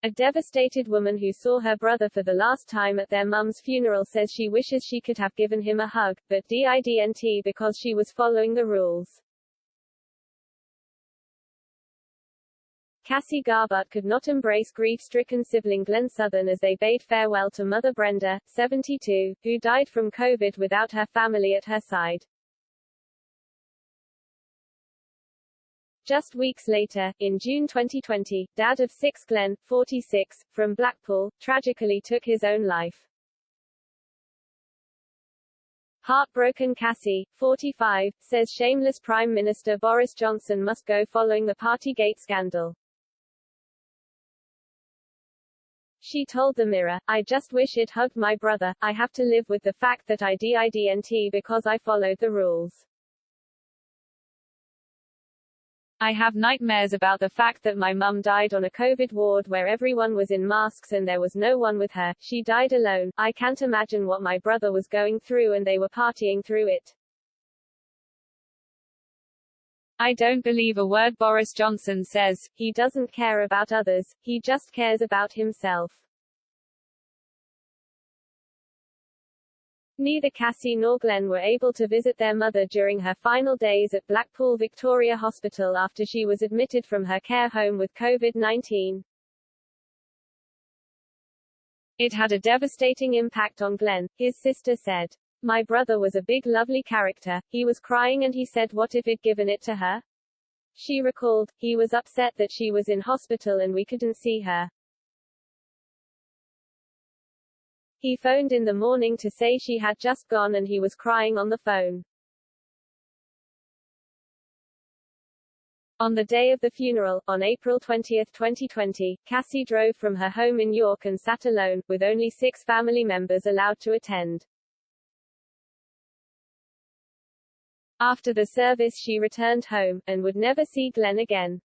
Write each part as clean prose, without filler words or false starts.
A devastated woman who saw her brother for the last time at their mum's funeral says she wishes she could have given him a hug, but didn't because she was following the rules. Cassie Garbutt could not embrace grief-stricken sibling Glenn Southern as they bade farewell to mother Brenda, 72, who died from COVID without her family at her side. Just weeks later, in June 2020, dad of 6 Glenn, 46, from Blackpool, tragically took his own life. Heartbroken Cassie, 45, says shameless Prime Minister Boris Johnson must go following the Partygate scandal. She told the Mirror, "I just wish it hugged my brother. I have to live with the fact that I didn't because I followed the rules. I have nightmares about the fact that my mum died on a COVID ward where everyone was in masks and there was no one with her. She died alone. I can't imagine what my brother was going through and they were partying through it. I don't believe a word Boris Johnson says. He doesn't care about others, he just cares about himself." Neither Cassie nor Glenn were able to visit their mother during her final days at Blackpool Victoria Hospital after she was admitted from her care home with COVID-19. "It had a devastating impact on Glenn," his sister said. "My brother was a big lovely character, he was crying and he said what if I'd given it to her?" She recalled, "He was upset that she was in hospital and we couldn't see her. He phoned in the morning to say she had just gone and he was crying on the phone." On the day of the funeral, on April 20, 2020, Cassie drove from her home in York and sat alone, with only 6 family members allowed to attend. After the service she returned home, and would never see Glenn again.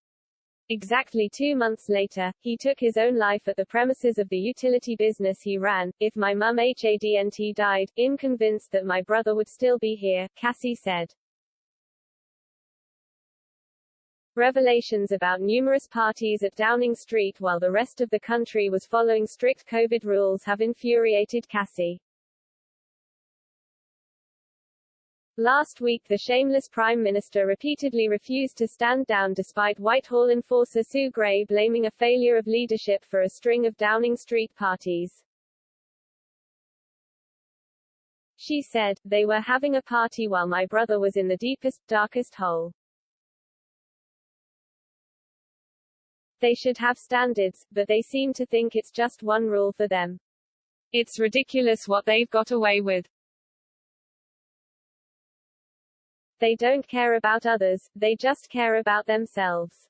Exactly 2 months later, he took his own life at the premises of the utility business he ran. "If my mum hadn't died, I'm convinced that my brother would still be here," Cassie said. Revelations about numerous parties at Downing Street while the rest of the country was following strict COVID rules have infuriated Cassie. Last week the shameless Prime Minister repeatedly refused to stand down despite Whitehall enforcer Sue Gray blaming a failure of leadership for a string of Downing Street parties. She said, "They were having a party while my brother was in the deepest, darkest hole. They should have standards, but they seem to think it's just one rule for them. It's ridiculous what they've got away with. They don't care about others, they just care about themselves."